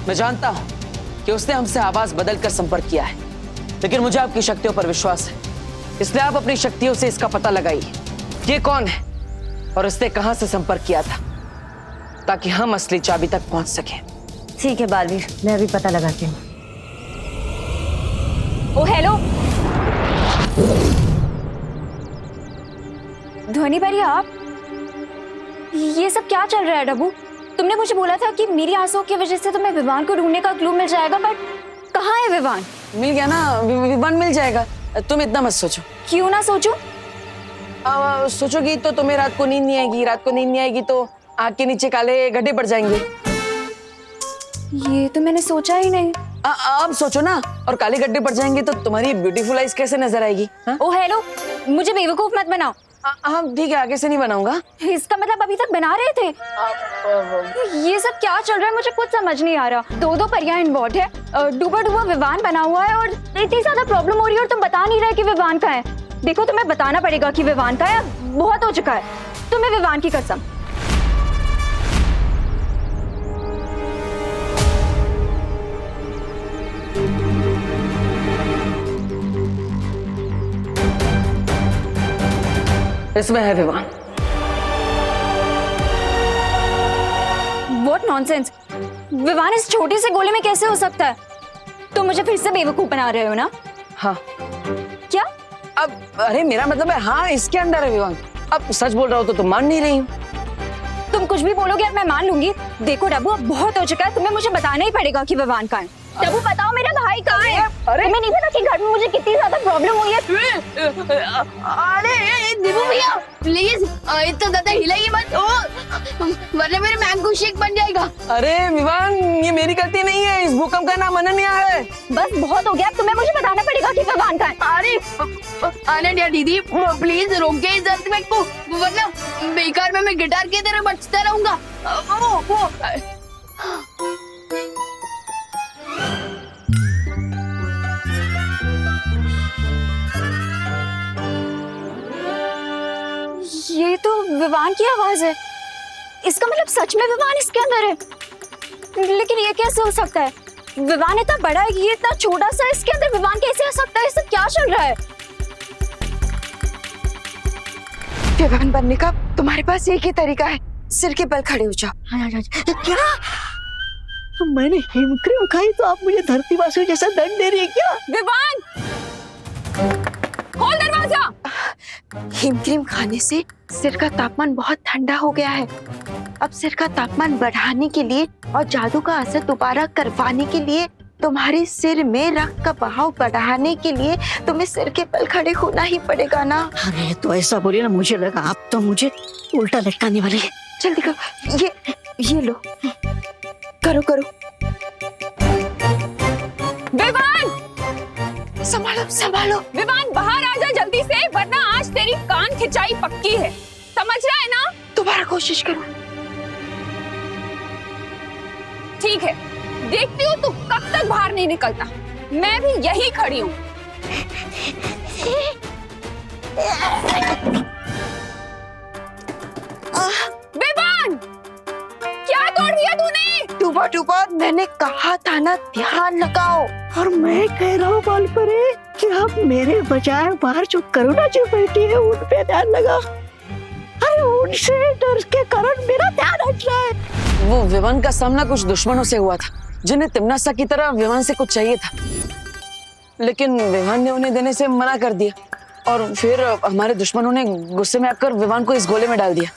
मैं जानता हूं कि उसने हमसे आवाज बदलकर संपर्क किया है, लेकिन मुझे आपकी शक्तियों पर विश्वास है, इसलिए आप अपनी शक्तियों से इसका पता लगाइए ये कौन है और इसने कहां से संपर्क किया था, ताकि हम असली चाबी तक पहुंच सके। ठीक है बालवीर, मैं अभी पता लगाती हूँ। ओ हेलो ध्वनि भाई, आप ये सब क्या चल रहा है? डब्बू, तुमने मुझे बोला था कि मेरी आंसुओं की वजह से तुम्हें विवान को ढूंढने का क्लू मिल जाएगा, बट कहाँ है विवान? मिल गया ना, विवान मिल जाएगा, तुम इतना मत सोचो। क्यों ना सोचूं? सोचोगी तो तुम्हें रात को नींद नहीं आएगी, रात को नींद नहीं आएगी तो आग के नीचे काले गड्ढे पड़ जाएंगे। ये तो मैंने सोचा ही नहीं। आप सोचो ना, और काले गड्ढे पड़ जाएंगे तो तुम्हारी ब्यूटीफुल आइज कैसे नजर आएगी? ओ हेलो, मुझे बेवकूफ मत बनाओ। हाँ ठीक है, आगे से नहीं बनाऊंगा। इसका मतलब अभी तक बना रहे थे? ये सब क्या चल रहा है, मुझे कुछ समझ नहीं आ रहा। दो परियां इन्वॉल्व है, डूबा डूबा विवान बना हुआ है और इतनी ज्यादा प्रॉब्लम हो रही है और तुम बता नहीं रहे कि विवान कहाँ है। देखो, तुम्हें बताना पड़ेगा कि विवान कहाँ है, बहुत हो चुका है। तुम्हें विवान की कसम। इसमें है विवान। What nonsense! विवान इस छोटे से गोले में कैसे हो सकता है? तुम मुझे फिर से बेवकूफ बना रहे हो ना? हाँ। क्या? अब अरे मेरा मतलब है हाँ, इसके अंदर है विवान। अब सच बोल रहा हो तो तुम मान नहीं रही हो। तुम कुछ भी बोलोगे और मैं मान लूंगी। देखो डब्बू, अब बहुत हो चुका है, तुम्हें मुझे बताना ही पड़ेगा कि विवान कहाँ है। डब्बू बताओ, मेरा भाई कहाँ है? अरे तुम्हें नहीं पता कि घर में मुझे कितनी ज्यादा प्रॉब्लम हुई है? अरे दीपू भैया प्लीज इतना ज्यादा हिलाइए मत, वरना मेरे मैंगो शेक बन जाएगा। अरे विवान, ये मेरी गलती नहीं है, इस भूकंप का नाम अनन्या है। बस बहुत हो गया, तुम्हें मुझे बताना पड़ेगा कि विवान कहाँ है। अरे अनन्या दीदी प्लीज रोके इस अर्थक्वेक को, वरना बेकार में मैं गिटार की तरह बजता रहूंगा। ये तो विवान की आवाज है। इसका मतलब सच में विवान इसके अंदर है। लेकिन ये कैसे हो सकता है? विवान इतना बड़ा है, ये इतना छोटा सा, इसके अंदर विवान कैसे आ सकता है? ये सब क्या चल रहा है? विवान बनने का तुम्हारे पास एक ही तरीका है, सिर के बल खड़े हो जाओ। क्या? मैंने हिमक्रीम खाई तो आप मुझे धरती वासियों जैसा दंड दे रही है क्या? विवान, खोल दरवाजा। हिमक्रीम खाने से सिर का तापमान बहुत ठंडा हो गया है। अब सिर का तापमान बढ़ाने के लिए और जादू का असर दोबारा करवाने के लिए, तुम्हारे सिर में रक्त का बहाव बढ़ाने के लिए तुम्हें सिर के बल खड़े होना ही पड़ेगा ना। अरे तो ऐसा बोलिए ना, मुझे लगा आप तो मुझे उल्टा लटकाने वाली है। जल्दी करो, ये लो, करो करो। विवान, संभालो संभालो। विवान बाहर आ जा जल्दी से, वरना आज तेरी कान खिंचाई पक्की है। समझ रहा है ना? दोबारा कोशिश करो। ठीक है, देखती हूँ तू कब तक बाहर नहीं निकलता। मैं भी यही खड़ी हूँ। विवान, क्या तोड़ दिया तूने? डूबा डूबा, मैंने कहा था ना ध्यान लगाओ। और मैं कह रहा हूँ बालपरे कि आप मेरे बजाय बाहर जो करुणा जी बैठी है उन पे ध्यान लगा। अरे उनसे डर के कारण मेरा ध्यान हट रहा है। वो विवान का सामना कुछ दुश्मनों से हुआ था, जिन्हें तिमनासा की तरह विवान से कुछ चाहिए था, लेकिन विवान ने उन्हें देने से मना कर दिया। और फिर हमारे दुश्मनों ने गुस्से में आकर विवान को इस गोले में डाल दिया।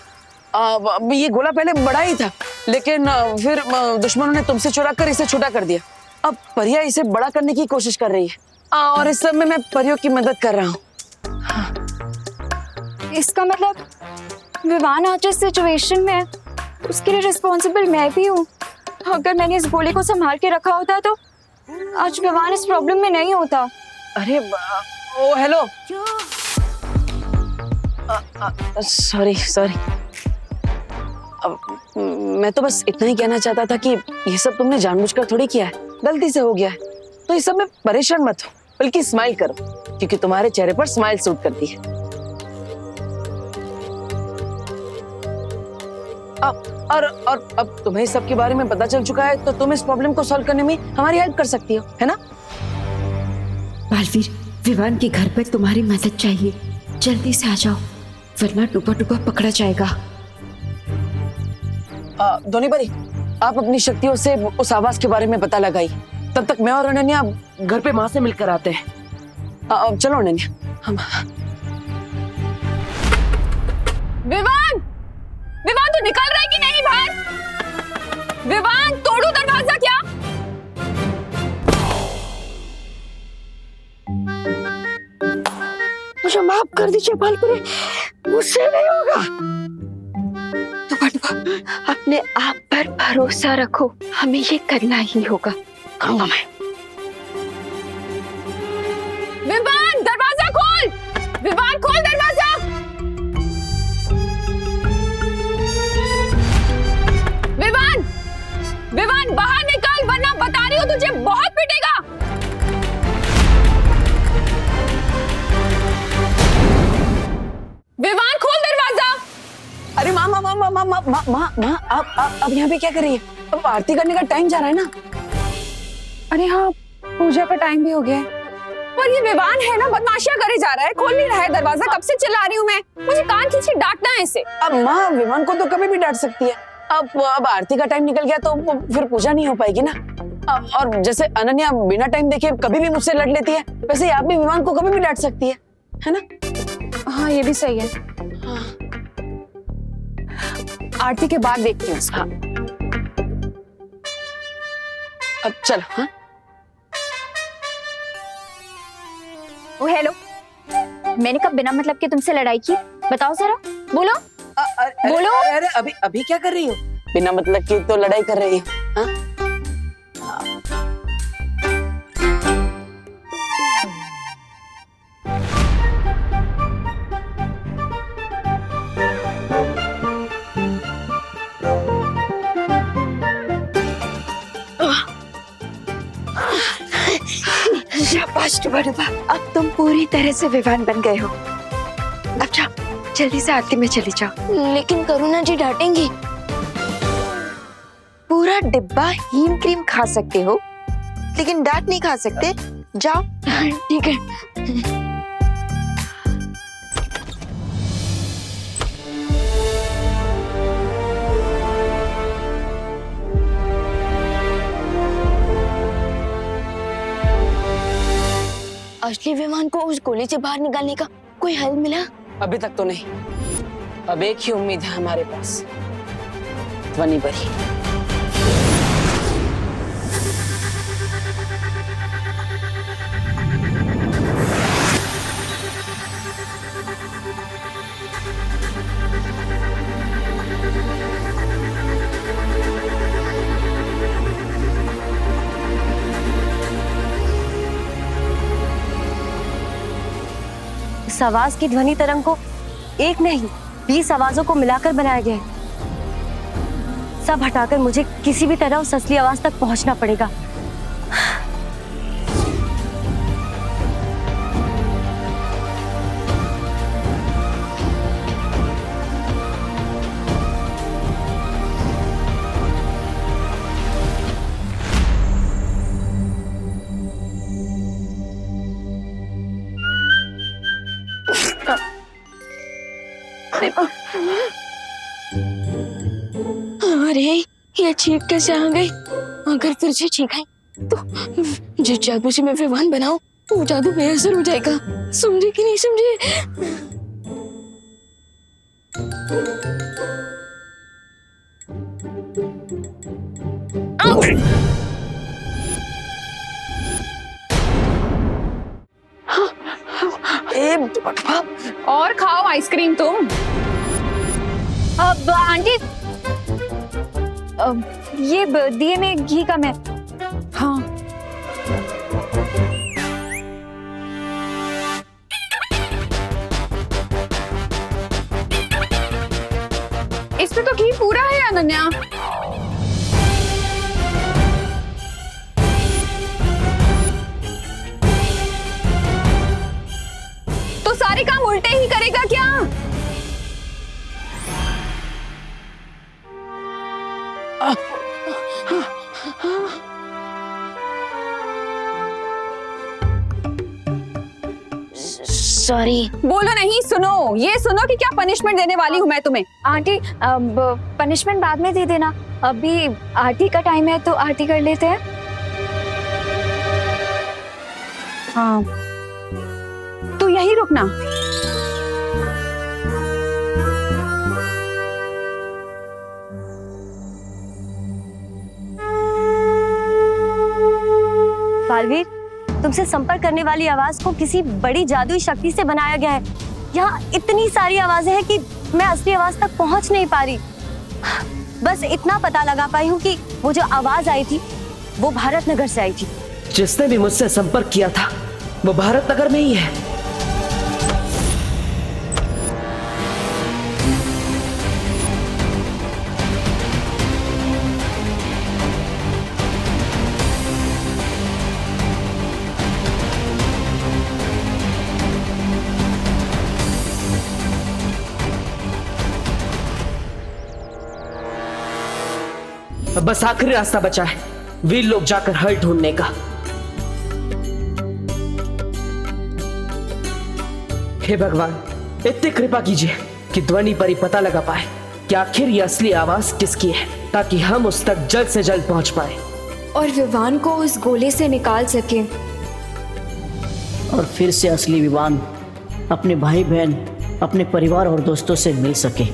ये गोला पहले बड़ा ही था, लेकिन फिर दुश्मनों ने तुमसे चुरा कर इसे छोटा कर दिया। अब परिया इसे बड़ा करने की कोशिश कर रही है और इस सब में मैं परियों की मदद कर रहा हूँ। हाँ। इसका मतलब विवान आज इस सिचुएशन में है, उसके लिए रिस्पॉन्सिबल मैं भी हूँ। अगर मैंने इस गोले को संभाल के रखा होता तो आज विवान इस प्रॉब्लम में नहीं होता। अरे ओ हेलो, सॉरी सॉरी। अब मैं तो बस इतना ही कहना चाहता था कि ये सब तुमने जानबूझकर थोड़ी किया है, गलती से हो गया है। तो इस सब में परेशान मत हो, बल्कि स्माइल करो, क्योंकि तुम्हारे चेहरे पर स्माइल सूट करती है। और अब तुम्हें इस सब के बारे में पता चल चुका है, तो तुम इस प्रॉब्लम को सॉल्व करने में हमारी हेल्प कर सकती हो, है ना? बालवीर, विवान के घर पर तुम्हारी मदद चाहिए, जल्दी से आ जाओ वरना डूबा डूबा पकड़ा जाएगा। धोनी परी, आप अपनी शक्तियों से उस आवाज के बारे में पता लगाई। तब तक मैं और अनन्या घर पे माँ से मिलकर आते हैं। अब चलो अनन्या, हम। विवान, विवान तू निकल रहा है कि नहीं बाहर? विवान, तोड़ू दरवाजा क्या? मुझे माफ कर दीजिए बालपुरी, मुझसे नहीं होगा। अपने आप पर भरोसा रखो, हमें ये करना ही होगा। कहूंगा मैं। विवान, दरवाजा खोल! विवान, खोल दरवाजा! विवान, विवान बाहर निकल वरना बता रही हूँ तुझे बहुत पिटेगा। विवान, खोल दरवाजा! अरे माँ माँ माँ माँ माँ माँ माँ माँ माँ, आप यहाँ पे क्या कर रही है? अब आरती करने का टाइम जा रहा है ना। अरे हाँ, पूजा का टाइम भी हो गया है। पर ये विवान है ना, बदमाशियां करे जा रहा है, खोल नहीं रहा है दरवाजा। कब से चिल्ला रही हूँ मैं, मुझे कान खींच के डांटना है इसे। अब माँ, विमान को तो कभी भी डांट सकती है। अब आरती का टाइम निकल गया तो फिर पूजा नहीं हो पाएगी ना। और जैसे अनन्या बिना टाइम देखे कभी भी मुझसे लड़ लेती है, वैसे आप भी विमान को कभी भी डांट सकती है ना? हाँ, ये भी सही है। आरती के बाद देखती हूँ इसको। हाँ। अब चलो। हाँ, ओ हेलो, मैंने कब बिना मतलब के तुमसे लड़ाई की? बताओ जरा, बोलो। बोलो। अरे अभी अभी क्या कर रही हो? बिना मतलब की तो लड़ाई कर रही हो। हाँ? शाबाश डूबा डूबा, अब तुम पूरी तरह से विवान बन गए हो। अब जाओ, जल्दी से आरती में चली जाओ। लेकिन करुणा जी डांटेंगी। पूरा डिब्बा हीम क्रीम खा सकते हो, लेकिन डांट नहीं खा सकते। जाओ। ठीक है। असली विमान को उस गोली से बाहर निकालने का कोई हल मिला? अभी तक तो नहीं। अब एक ही उम्मीद है हमारे पास, ध्वनि परी। इस आवाज की ध्वनि तरंग को एक नहीं 20 आवाजों को मिलाकर बनाया गया है। सब हटाकर मुझे किसी भी तरह उस असली आवाज तक पहुंचना पड़ेगा। अरे ये चीख कैसे आ गई? अगर फिर से चीख आई तो जिस जादू से मैं विवान बनाऊं वो जादू बेअसर हो जाएगा। समझे कि नहीं समझे? और खाओ आइसक्रीम तुम। अब आंटी, ये दिए में घी कम है। हाँ, इसमें तो घी पूरा है अनन्या। तो सारे काम उल्टे ही करेगा क्या? सॉरी। बोलो नहीं, सुनो, ये सुनो कि क्या पनिशमेंट देने वाली हूँ मैं तुम्हें। आंटी, अब पनिशमेंट बाद में दे देना, अभी आरती का टाइम है तो आरती कर लेते हैं। हाँ, तू यहीं रुकना। बालवीर, तुमसे संपर्क करने वाली आवाज को किसी बड़ी जादुई शक्ति से बनाया गया है। यहाँ इतनी सारी आवाजें हैं कि मैं असली आवाज तक पहुंच नहीं पा रही। बस इतना पता लगा पाई हूँ कि वो जो आवाज आई थी वो भारत नगर से आई थी। जिसने भी मुझसे संपर्क किया था वो भारत नगर में ही है। अब बस आखिरी रास्ता बचा है, वीर लोग जाकर हल ढूंढने का। हे भगवान, इतनी कृपा कीजिए कि ध्वनि परी पता लगा पाए कि आखिर ये असली आवाज किसकी है, ताकि हम उस तक जल्द से जल्द पहुंच पाए और विवान को उस गोले से निकाल सके। और फिर से असली विवान अपने भाई बहन, अपने परिवार और दोस्तों से मिल सके।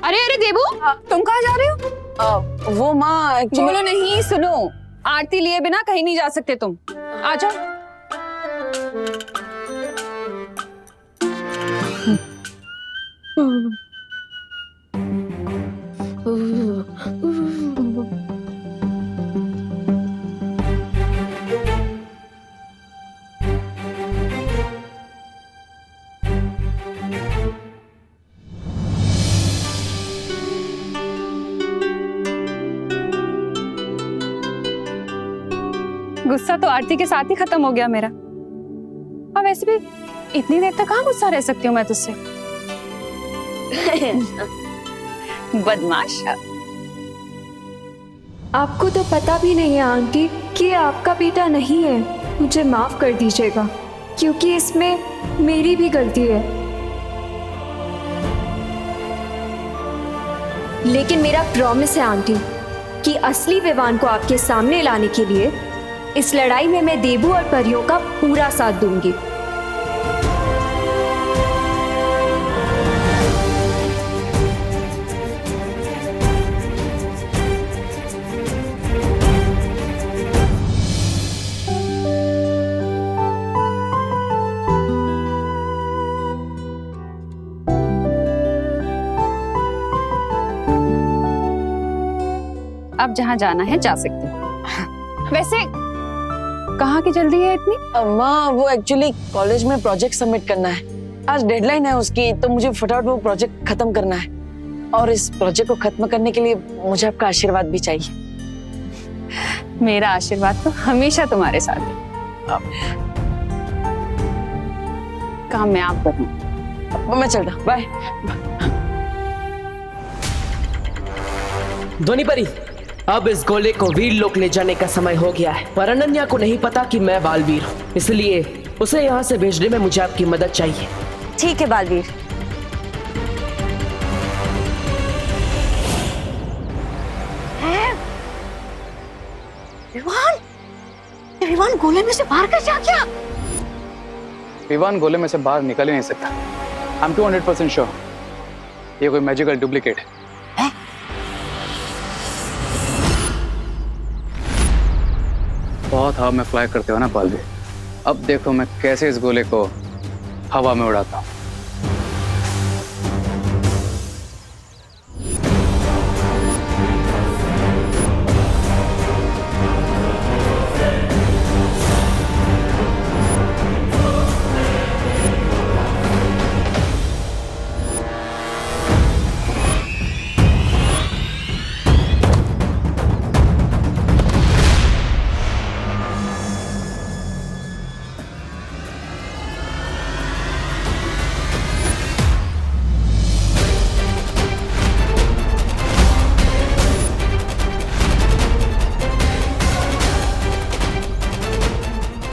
अरे अरे देबू, तुम कहाँ जा रहे हो? वो माँ एक्चुअली बोलो नहीं, सुनो, आरती लिए बिना कहीं नहीं जा सकते तुम। आ जाओ। गुस्सा तो आरती के साथ ही खत्म हो गया मेरा। और वैसे भी इतनी देर तक कहाँ गुस्सा रह सकती हूँ मैं तुझसे। बदमाश। आपको तो पता भी नहीं है आंटी कि ये आपका बेटा नहीं है। मुझे माफ कर दीजिएगा क्योंकि इसमें मेरी भी गलती है। लेकिन मेरा प्रॉमिस है आंटी कि असली विवान को आपके सामने लाने के लिए इस लड़ाई में मैं देबू और परियों का पूरा साथ दूंगी। अब जहां जाना है जा सकते हो। वैसे कहाँ की जल्दी है इतनी? माँ वो एक्चुअली कॉलेज में प्रोजेक्ट सबमिट करना है, आज डेडलाइन है उसकी, तो मुझे फटाफट वो प्रोजेक्ट खत्म करना है। और इस प्रोजेक्ट को खत्म करने के लिए मुझे आपका आशीर्वाद भी चाहिए। मेरा आशीर्वाद तो हमेशा तुम्हारे साथ है। काम मैं आप करूँ। मैं चलता, बाय। ध्वनि परी, अब इस गोले को वीर लोक ले जाने का समय हो गया है, पर अनन्या को नहीं पता कि मैं बालवीर हूँ, इसलिए उसे यहाँ से भेजने में मुझे आपकी मदद चाहिए। ठीक है बालवीर। विवान गोले में से बाहर कैसे आ गया? विवान गोले में से बाहर निकल ही नहीं सकता। आई एम 200% श्योर ये कोई मैजिकल डुप्लीकेट है। बहुत हवा में फ्लाई करते हो ना बालवीर, अब देखो मैं कैसे इस गोले को हवा में उड़ाता हूँ।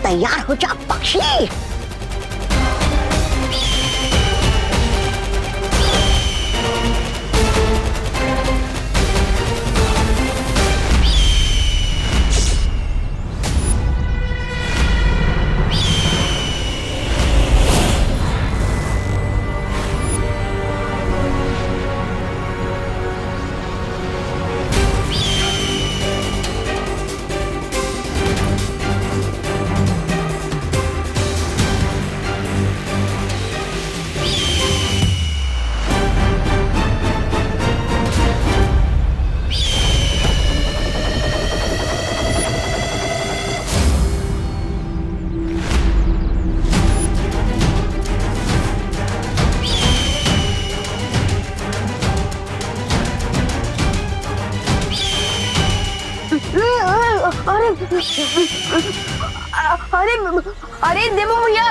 तैयार हो जा पक्षी। अरे अरे देवो भैया,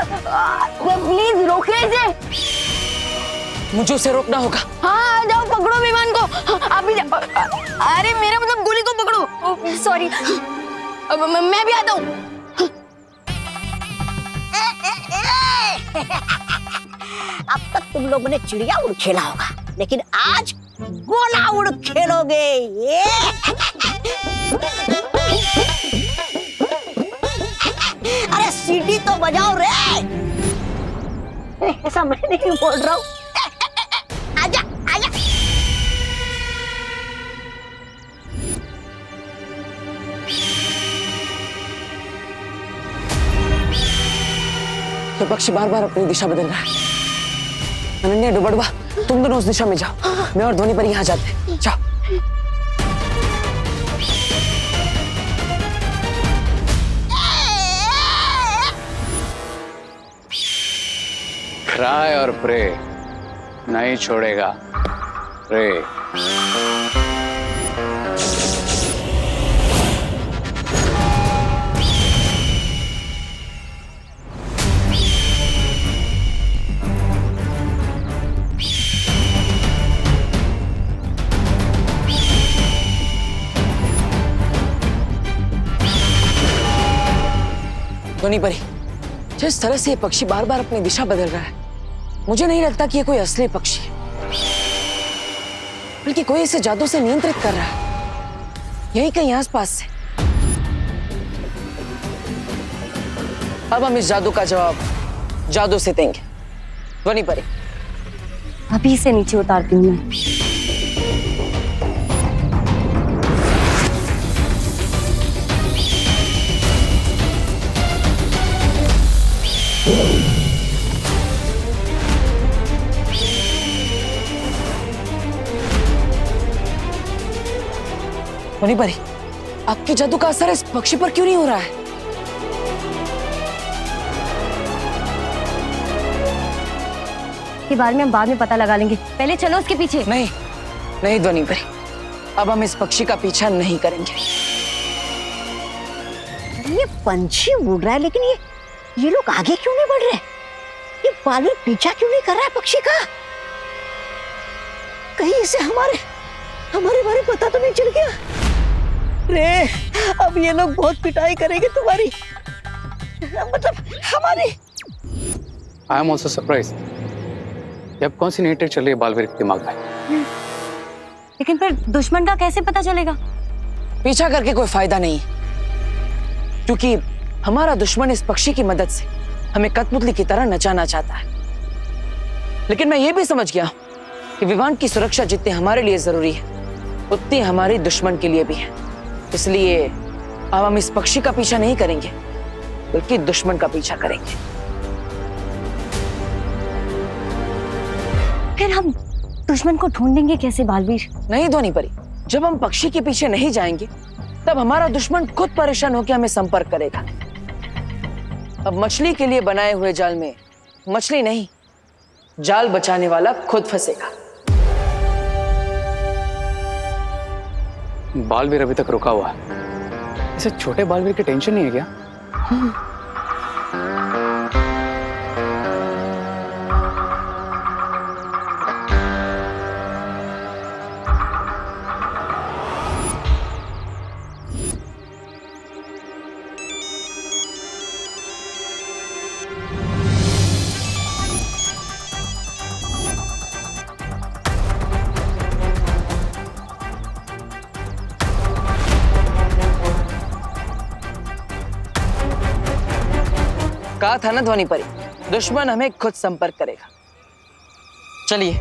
प्लीज रोक इसे। मुझे उसे रोकना होगा। हाँ जाओ पकड़ो विमान को, आप भी जाओ। अरे मेरा मतलब गोली को पकड़ो। सॉरी, मैं भी आता हूँ। अब तक तुम लोगों ने चिड़िया उड़ खेला होगा, लेकिन आज गोला उड़ खेलोगे। ये अरे सीटी तो बजाओ रे। ऐसा मैं नहीं बोल रहा हूँ। आजा आजा। तो पक्षी बार बार अपनी दिशा बदल रहा है। अनन्या, डुबडुबा, तुम दोनों उस दिशा में जाओ, मैं और ध्वनि पर यहाँ जाते हैं। जाओ। ट्राई और प्रे नहीं छोड़ेगा। प्रे। ध्वनि परी, जिस तरह से ये पक्षी बार बार अपनी दिशा बदल रहा है, मुझे नहीं लगता कि ये कोई असली पक्षी है, बल्कि कोई इसे जादू से नियंत्रित कर रहा है, यही कहीं आसपास से। अब हम इस जादू का जवाब जादू से देंगे। ध्वनि परी, अभी से नीचे उतारती हूँ मैं। ध्वनि परी, आपके जादू का असर इस पक्षी पर क्यों नहीं हो रहा है? के बारे में हम बाद में पता लगा लेंगे, पहले चलो उसके पीछे। नहीं नहीं ध्वनि परी, अब हम इस पक्षी का पीछा नहीं करेंगे। ये पंछी उड़ रहा है, लेकिन ये लोग आगे क्यों नहीं बढ़ रहे? ये बालू पीछा क्यों नहीं कर रहा है पक्षी का? कहीं इसे हमारे बारे पता तो नहीं चल गया? रे, अब ये लोग बहुत पिटाई करेंगे तुम्हारी, मतलब हमारी। I am also surprise. अब कौन सी नई ट्रिक चल रही है बालवीर के दिमाग में? लेकिन फिर दुश्मन का कैसे पता चलेगा? पीछा करके कोई फायदा नहीं है, क्योंकि हमारा दुश्मन इस पक्षी की मदद से हमें कठपुतली की तरह नचाना चाहता है। लेकिन मैं ये भी समझ गया कि विमान की सुरक्षा जितनी हमारे लिए जरूरी है, उतनी हमारे दुश्मन के लिए भी है। इसलिए अब हम इस पक्षी का पीछा नहीं करेंगे, बल्कि दुश्मन का पीछा करेंगे। फिर हम दुश्मन को ढूंढेंगे कैसे बालवीर? नहीं ध्वनि परी, जब हम पक्षी के पीछे नहीं जाएंगे, तब हमारा दुश्मन खुद परेशान होकर हमें संपर्क करेगा। अब मछली के लिए बनाए हुए जाल में मछली नहीं, जाल बचाने वाला खुद फंसेगा। बालवीर अभी तक रुका हुआ है। इसे छोटे बालवीर की टेंशन नहीं है क्या? कहा था ना ध्वनि परी, दुश्मन हमें खुद संपर्क करेगा। चलिए।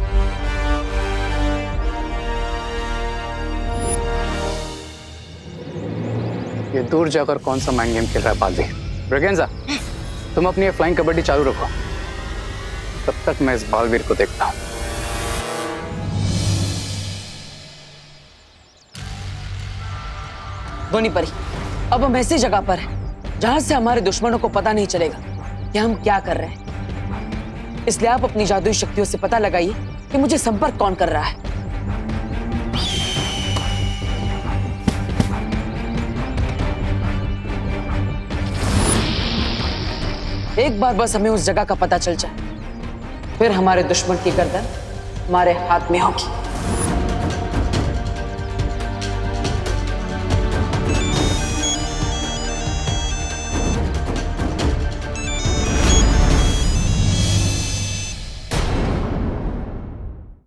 ये दूर जाकर कौन सा माइंड गेम खेल रहा है बालवीर? ब्रिगेंजा, तुम अपनी फ्लाइंग कबड्डी चालू रखो, तब तक मैं इस बालवीर को देखता हूँ। ध्वनि परी, अब हम ऐसी जगह पर हैं जहां से हमारे दुश्मनों को पता नहीं चलेगा कि हम क्या कर रहे हैं। इसलिए आप अपनी जादुई शक्तियों से पता लगाइए कि मुझे संपर्क कौन कर रहा है। एक बार बस हमें उस जगह का पता चल जाए, फिर हमारे दुश्मन की गर्दन हमारे हाथ में होगी।